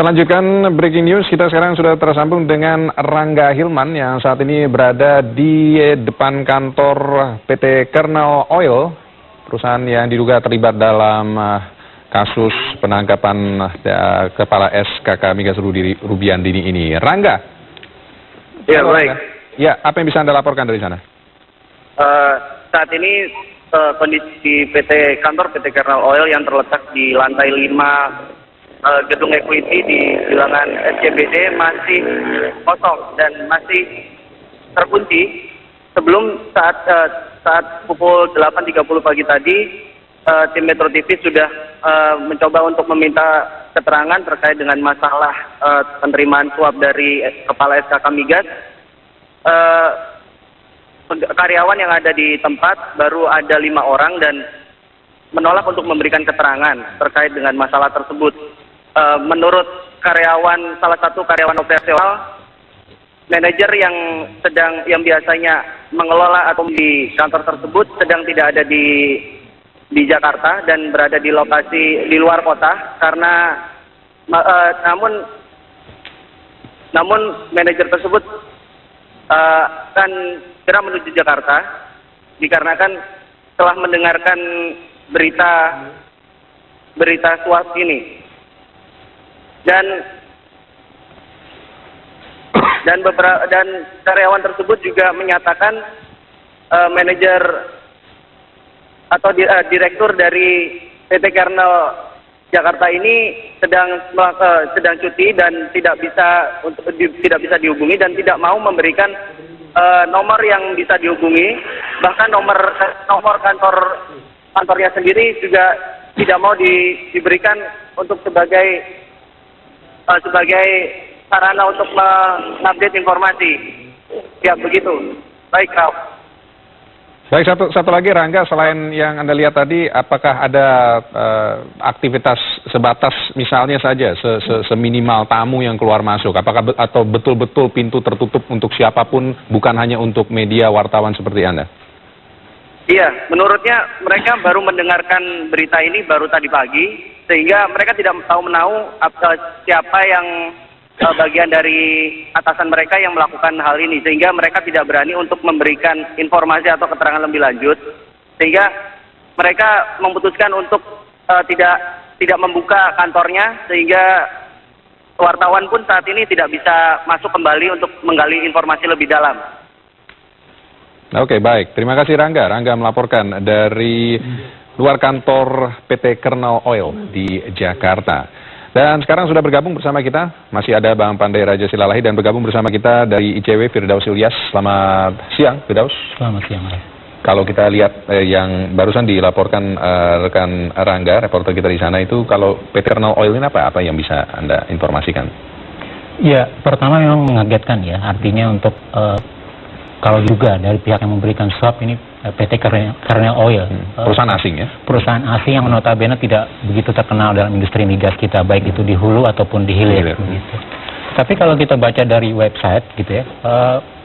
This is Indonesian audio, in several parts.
Kita lanjutkan breaking news. Kita sekarang sudah tersambung dengan Rangga Hilman yang saat ini berada di depan kantor PT Kernel Oil, perusahaan yang diduga terlibat dalam kasus penangkapan Kepala SKK Migas Rubiandini ini. Rangga. Ya, baik. Ya, apa yang bisa Anda laporkan dari sana? Saat ini kondisi kantor PT Kernel Oil yang terletak di lantai 5 gedung equity di bilangan SCBD masih kosong dan masih terkunci. Sebelum saat pukul 8.30 pagi tadi, tim Metro TV sudah mencoba untuk meminta keterangan terkait dengan masalah penerimaan suap dari Kepala SKK Migas. Karyawan yang ada di tempat baru ada 5 orang dan menolak untuk memberikan keterangan terkait dengan masalah tersebut. Menurut salah satu karyawan operasional, manajer yang biasanya mengelola atau di kantor tersebut sedang tidak ada di Jakarta dan berada di lokasi di luar kota karena namun manajer tersebut akan segera menuju Jakarta dikarenakan telah mendengarkan berita suap ini. Dan karyawan tersebut juga menyatakan manajer atau direktur dari PT Kernel Jakarta ini sedang cuti dan tidak bisa dihubungi dan tidak mau memberikan nomor yang bisa dihubungi, bahkan nomor kantornya sendiri juga tidak mau diberikan untuk sebagai sarana untuk mengupdate informasi. Ya, begitu. Baik, Ralf. Baik, satu lagi Rangga, selain yang Anda lihat tadi, apakah ada aktivitas sebatas misalnya saja, seminimal tamu yang keluar masuk? Apakah atau betul-betul pintu tertutup untuk siapapun, bukan hanya untuk media wartawan seperti Anda? Iya, menurutnya mereka baru mendengarkan berita ini baru tadi pagi, sehingga mereka tidak tahu menahu siapa yang bagian dari atasan mereka yang melakukan hal ini, sehingga mereka tidak berani untuk memberikan informasi atau keterangan lebih lanjut, sehingga mereka memutuskan untuk tidak membuka kantornya, sehingga wartawan pun saat ini tidak bisa masuk kembali untuk menggali informasi lebih dalam. Oke, baik. Terima kasih Rangga. Rangga melaporkan dari luar kantor PT Kernel Oil di Jakarta. Dan sekarang sudah bergabung bersama kita, masih ada Bang Pandey Raja Silalahi, dan bergabung bersama kita dari ICW, Firdaus Ilyas. Selamat siang, Firdaus. Selamat siang, Mas. Kalau kita lihat yang barusan dilaporkan rekan Rangga, reporter kita di sana itu, kalau PT Kernel Oil ini apa yang bisa Anda informasikan? Ya, pertama memang mengagetkan ya, artinya untuk kalau juga dari pihak yang memberikan suap ini PT Kernel Oil, perusahaan asing ya? Perusahaan asing yang notabene tidak begitu terkenal dalam industri migas kita, baik itu di hulu ataupun di hilir. Gitu. Tapi kalau kita baca dari website gitu ya,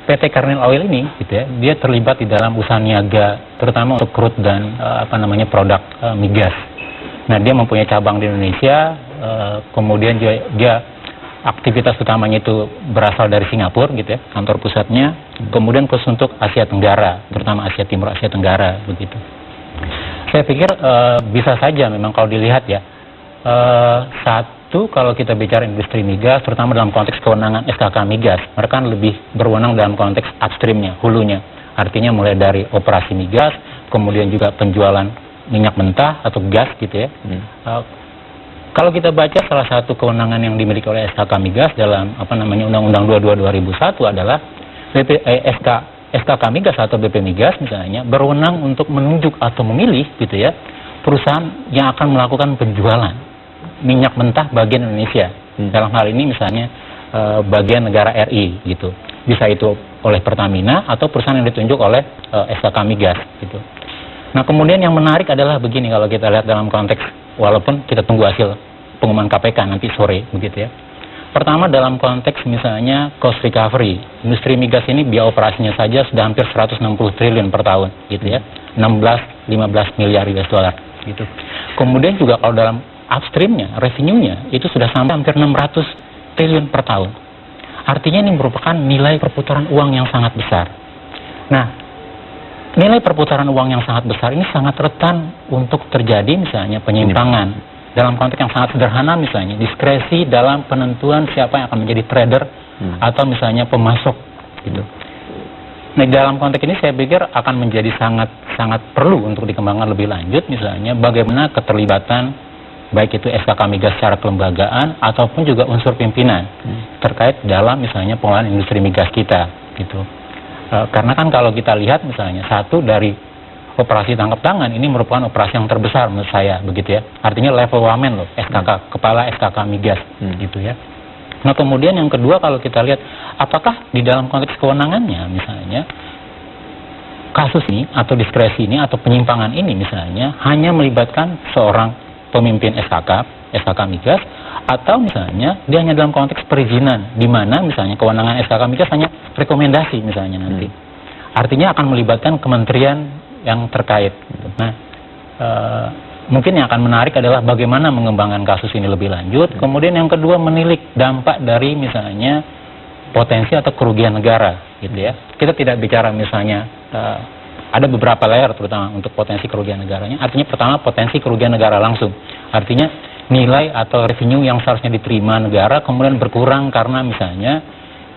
PT Kernel Oil ini gitu ya, dia terlibat di dalam usaha niaga, terutama untuk crude dan produk migas. Nah, dia mempunyai cabang di Indonesia, kemudian dia aktivitas utamanya itu berasal dari Singapura gitu ya, kantor pusatnya, kemudian khusus untuk Asia Tenggara, terutama Asia Timur, Asia Tenggara begitu. Saya pikir bisa saja memang kalau dilihat ya, satu kalau kita bicara industri migas, terutama dalam konteks kewenangan SKK Migas, mereka kan lebih berwenang dalam konteks upstreamnya, hulunya, artinya mulai dari operasi migas, kemudian juga penjualan minyak mentah atau gas gitu ya. Kalau kita baca salah satu kewenangan yang dimiliki oleh SKK Migas dalam Undang-Undang 22/2001 adalah SKK Migas atau BP Migas misalnya berwenang untuk menunjuk atau memilih gitu ya perusahaan yang akan melakukan penjualan minyak mentah bagian Indonesia. Dalam hal ini misalnya bagian negara RI gitu. Bisa itu oleh Pertamina atau perusahaan yang ditunjuk oleh SKK Migas gitu. Nah, kemudian yang menarik adalah begini kalau kita lihat dalam konteks, walaupun kita tunggu hasil pengumuman KPK nanti sore begitu ya. Pertama dalam konteks misalnya cost recovery, industri migas ini biaya operasinya saja sudah hampir 160 triliun per tahun gitu ya, 15 miliar US dollar gitu. Kemudian juga kalau dalam upstreamnya, revenue-nya itu sudah sampai hampir 600 triliun per tahun. Artinya ini merupakan nilai perputaran uang yang sangat besar. Nah, nilai perputaran uang yang sangat besar ini sangat rentan untuk terjadi misalnya penyimpangan. Dalam konteks yang sangat sederhana misalnya, diskresi dalam penentuan siapa yang akan menjadi trader atau misalnya pemasok gitu. Nah, dalam konteks ini saya pikir akan menjadi sangat perlu untuk dikembangkan lebih lanjut misalnya bagaimana keterlibatan baik itu SKK Migas secara kelembagaan ataupun juga unsur pimpinan terkait dalam misalnya pengelolaan industri migas kita gitu. Karena kan kalau kita lihat misalnya satu dari operasi tangkap tangan ini merupakan operasi yang terbesar menurut saya begitu ya. Artinya level wamen loh, SKK, kepala SKK Migas gitu ya. Nah, kemudian yang kedua kalau kita lihat apakah di dalam konteks kewenangannya misalnya kasus ini atau diskresi ini atau penyimpangan ini misalnya hanya melibatkan seorang pemimpin SKK Migas atau misalnya dia hanya dalam konteks perizinan di mana misalnya kewenangan SKK Migas hanya rekomendasi misalnya nanti. Artinya akan melibatkan kementerian yang terkait. Nah, mungkin yang akan menarik adalah bagaimana mengembangkan kasus ini lebih lanjut. Kemudian yang kedua menilik dampak dari misalnya potensi atau kerugian negara, gitu ya. Kita tidak bicara misalnya ada beberapa layer terutama untuk potensi kerugian negaranya. Artinya pertama potensi kerugian negara langsung. Artinya nilai atau revenue yang seharusnya diterima negara kemudian berkurang karena misalnya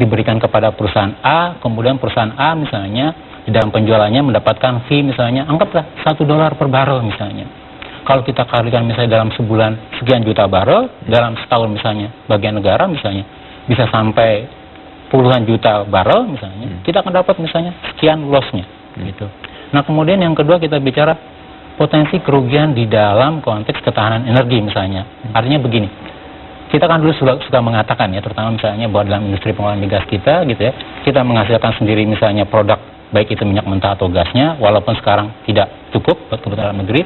diberikan kepada perusahaan A, kemudian perusahaan A misalnya di dalam penjualannya mendapatkan fee misalnya, anggaplah $1 per barrel misalnya. Kalau kita kalikan misalnya dalam sebulan sekian juta barrel, dalam setahun misalnya bagian negara misalnya bisa sampai puluhan juta barrel misalnya, kita akan dapat misalnya sekian loss-nya gitu. Nah, kemudian yang kedua kita bicara potensi kerugian di dalam konteks ketahanan energi misalnya. Artinya begini, kita kan dulu suka mengatakan ya, terutama misalnya bahwa dalam industri pengolahan migas kita gitu ya, kita menghasilkan sendiri misalnya produk baik itu minyak mentah atau gasnya, walaupun sekarang tidak cukup buat kebutuhan dalam negeri,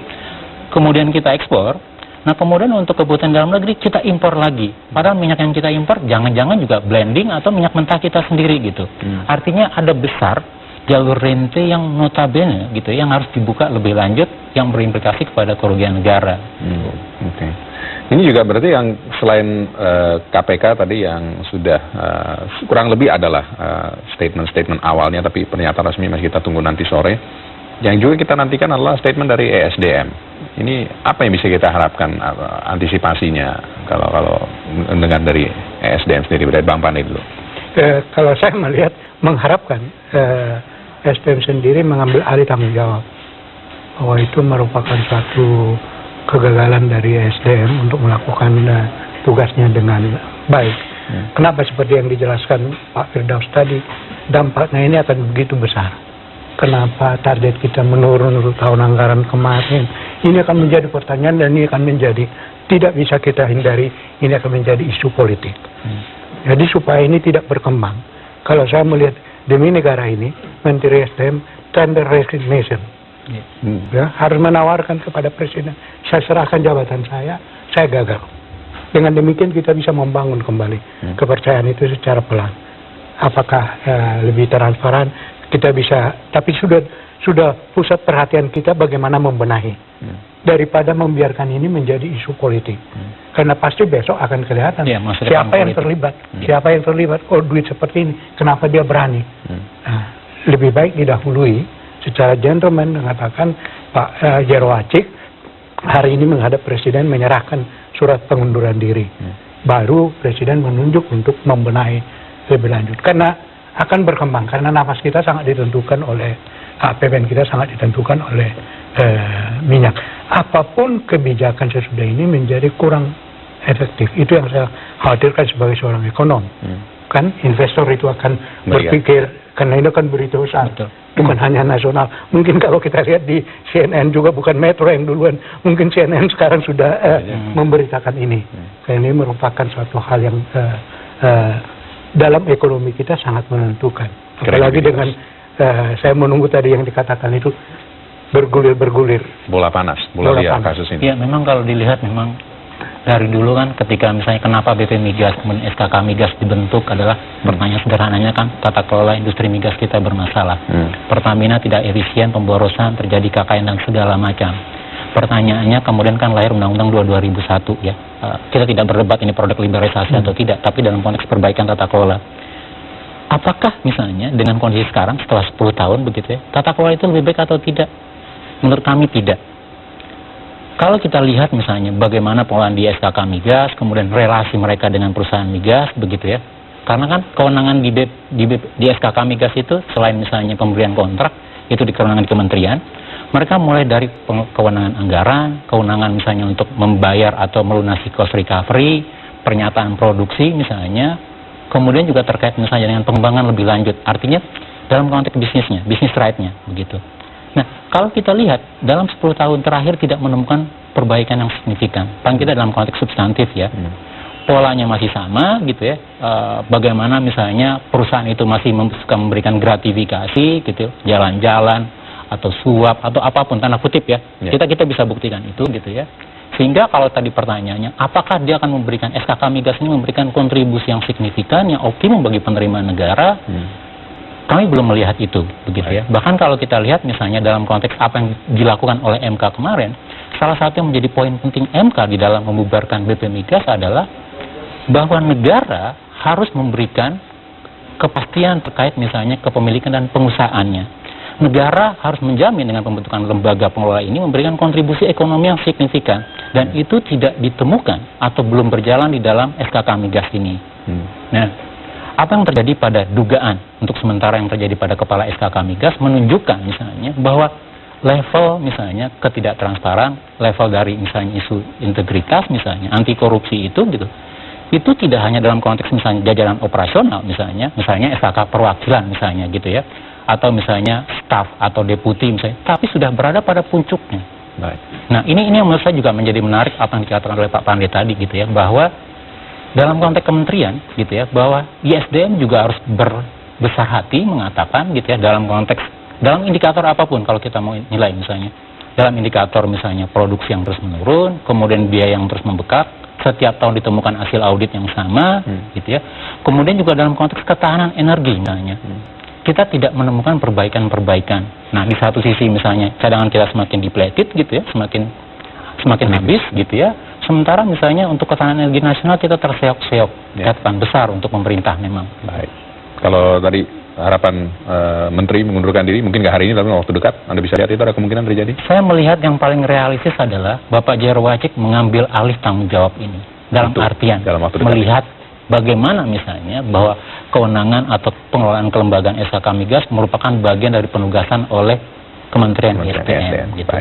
kemudian kita ekspor. Nah, kemudian untuk kebutuhan dalam negeri kita impor lagi. Padahal minyak yang kita impor jangan-jangan juga blending atau minyak mentah kita sendiri gitu. Artinya ada besar jalur rente yang notabene gitu, yang harus dibuka lebih lanjut, yang berimplikasi kepada kerugian negara. Ini juga berarti yang selain KPK tadi yang sudah kurang lebih adalah statement-statement awalnya, tapi pernyataan resmi masih kita tunggu nanti sore. Yang juga kita nantikan adalah statement dari ESDM. Ini apa yang bisa kita harapkan antisipasinya kalau mendengar dari ESDM sendiri, dari Bang Pandi dulu? Kalau saya melihat mengharapkan ESDM sendiri mengambil alih tanggung jawab bahwa itu merupakan suatu kegagalan dari SDM untuk melakukan tugasnya dengan baik. Kenapa seperti yang dijelaskan Pak Firdaus tadi, dampaknya ini akan begitu besar. Kenapa target kita menurun untuk tahun anggaran kemarin? Ini akan menjadi pertanyaan dan ini akan menjadi, tidak bisa kita hindari, ini akan menjadi isu politik. Jadi supaya ini tidak berkembang. Kalau saya melihat demi negara ini, Menteri SDM tender resignation. Ya, harus menawarkan kepada Presiden, saya serahkan jabatan saya gagal. Dengan demikian kita bisa membangun kembali kepercayaan itu secara pelan. Apakah lebih transparan? Kita bisa, tapi sudah pusat perhatian kita bagaimana membenahi daripada membiarkan ini menjadi isu politik. Karena pasti besok akan kelihatan siapa yang terlibat, siapa yang terlibat. Oh, duit seperti ini, kenapa dia berani? Nah, lebih baik didahului secara gentleman mengatakan Pak Jero Acik hari ini menghadap Presiden menyerahkan surat pengunduran diri. Baru Presiden menunjuk untuk membenahi lebih lanjut. Karena akan berkembang, karena nafas kita sangat ditentukan oleh APBN kita sangat ditentukan oleh minyak. Apapun kebijakan sesudah ini menjadi kurang efektif. Itu yang saya khawatirkan sebagai seorang ekonom. Kan investor itu akan berpikir, karena ini kan berita besar. Bukan hanya nasional. Mungkin kalau kita lihat di CNN juga bukan Metro yang duluan. Mungkin CNN sekarang sudah memberitakan ini. Karena ini merupakan suatu hal yang dalam ekonomi kita sangat menentukan. Apalagi dengan saya menunggu tadi yang dikatakan itu bergulir-bergulir. Bola panas, bola liar kasus ini. Ya, memang kalau dilihat memang dari dulu kan ketika misalnya kenapa BP Migas, SKK Migas dibentuk adalah pertanyaan sederhananya kan tata kelola industri migas kita bermasalah. Pertamina tidak efisien, pemborosan, terjadi KKN dan segala macam. pertanyaannya kemudian kan lahir Undang-Undang 2001 ya. Kita tidak berdebat ini produk liberalisasi atau tidak, tapi dalam konteks perbaikan tata kelola. Apakah misalnya dengan kondisi sekarang setelah 10 tahun begitu ya, tata kelola itu lebih baik atau tidak? Menurut kami tidak. Kalau kita lihat misalnya bagaimana pengelolaan di SKK Migas, kemudian relasi mereka dengan perusahaan migas begitu ya. Karena kan kewenangan di SKK Migas itu selain misalnya pemberian kontrak, itu di kewenangan kementerian, mereka mulai dari kewenangan anggaran, kewenangan misalnya untuk membayar atau melunasi cost recovery, pernyataan produksi misalnya, kemudian juga terkait misalnya dengan pengembangan lebih lanjut, artinya dalam konteks bisnisnya, bisnis right-nya begitu. Nah, kalau kita lihat dalam 10 tahun terakhir tidak menemukan perbaikan yang signifikan, paling tidak dalam konteks substantif ya. Polanya masih sama gitu ya. Bagaimana misalnya perusahaan itu masih suka memberikan gratifikasi gitu, jalan-jalan atau suap atau apapun tanda kutip ya. Kita bisa buktikan itu gitu ya. Sehingga kalau tadi pertanyaannya, apakah dia akan memberikan SKK Migas ini memberikan kontribusi yang signifikan, yang optimum bagi penerimaan negara? Kami belum melihat itu begitu ya. Bahkan kalau kita lihat misalnya dalam konteks apa yang dilakukan oleh MK kemarin, salah satu yang menjadi poin penting MK di dalam membubarkan BP Migas adalah bahwa negara harus memberikan kepastian terkait misalnya kepemilikan dan pengusahaannya. Negara harus menjamin dengan pembentukan lembaga pengelola ini memberikan kontribusi ekonomi yang signifikan, dan itu tidak ditemukan atau belum berjalan di dalam SKK Migas ini. Nah, apa yang terjadi pada dugaan untuk sementara yang terjadi pada kepala SKK Migas menunjukkan misalnya bahwa level misalnya ketidaktransparan, level dari misalnya isu integritas misalnya, anti korupsi itu gitu, itu tidak hanya dalam konteks misalnya jajaran operasional misalnya SKK perwakilan misalnya gitu ya, atau misalnya staf atau deputi misalnya, tapi sudah berada pada puncuknya. Nah ini yang menurut saya juga menjadi menarik apa yang dikatakan oleh Pak Pandey tadi gitu ya, bahwa dalam konteks kementerian gitu ya, bahwa ISDM juga harus berbesar hati mengatakan gitu ya, dalam indikator apapun kalau kita mau nilai misalnya, dalam indikator misalnya produksi yang terus menurun, kemudian biaya yang terus membengkak, setiap tahun ditemukan hasil audit yang sama gitu ya, kemudian juga dalam konteks ketahanan energi misalnya, kita tidak menemukan perbaikan-perbaikan. Nah di satu sisi misalnya cadangan kita semakin depleted gitu ya, semakin habis gitu ya, sementara misalnya untuk ketahanan energi nasional kita terseok-seok, catatan besar untuk pemerintah memang. Baik, kalau tadi harapan Menteri mengundurkan diri, mungkin nggak hari ini tapi waktu dekat, Anda bisa lihat itu ada kemungkinan terjadi? Saya melihat yang paling realistis adalah Bapak Jero Wacik mengambil alih tanggung jawab ini, dalam artian melihat bagaimana misalnya bahwa kewenangan atau pengelolaan kelembagaan SKK Migas merupakan bagian dari penugasan oleh Kementerian ISDM gitu.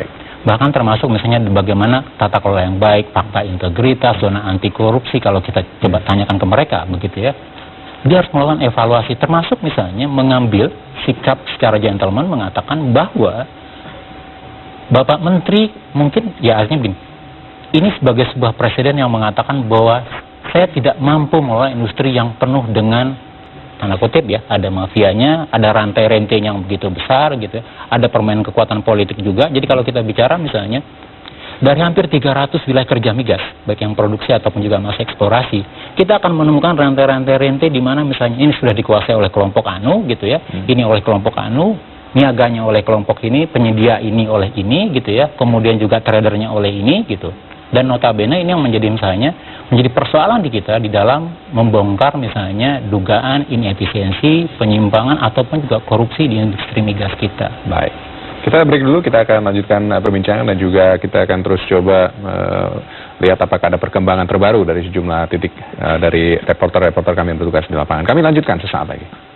Bahkan termasuk misalnya bagaimana tata kelola yang baik, fakta integritas, zona anti korupsi, kalau kita coba tanyakan ke mereka begitu ya, dia harus melakukan evaluasi, termasuk misalnya mengambil sikap secara gentleman mengatakan bahwa Bapak Menteri mungkin ya artinya ini sebagai sebuah presiden yang mengatakan bahwa saya tidak mampu mengelola industri yang penuh dengan tanda kutip ya, ada mafianya, ada rantai rentenya yang begitu besar gitu ya, ada permainan kekuatan politik juga. Jadi kalau kita bicara misalnya dari hampir 300 wilayah kerja migas, baik yang produksi ataupun juga masih eksplorasi, kita akan menemukan rantai-rantai rente di mana misalnya ini sudah dikuasai oleh kelompok anu gitu ya, ini oleh kelompok anu, niaganya oleh kelompok ini, penyedia ini oleh ini gitu ya, kemudian juga tradernya oleh ini gitu. Dan notabene ini yang menjadi misalnya menjadi persoalan di kita di dalam membongkar misalnya dugaan inefisiensi, penyimpangan ataupun juga korupsi di industri migas kita. Baik. Kita break dulu, kita akan lanjutkan perbincangan dan juga kita akan terus coba lihat apakah ada perkembangan terbaru dari sejumlah titik dari reporter-reporter kami yang bertugas di lapangan. Kami lanjutkan sesaat lagi.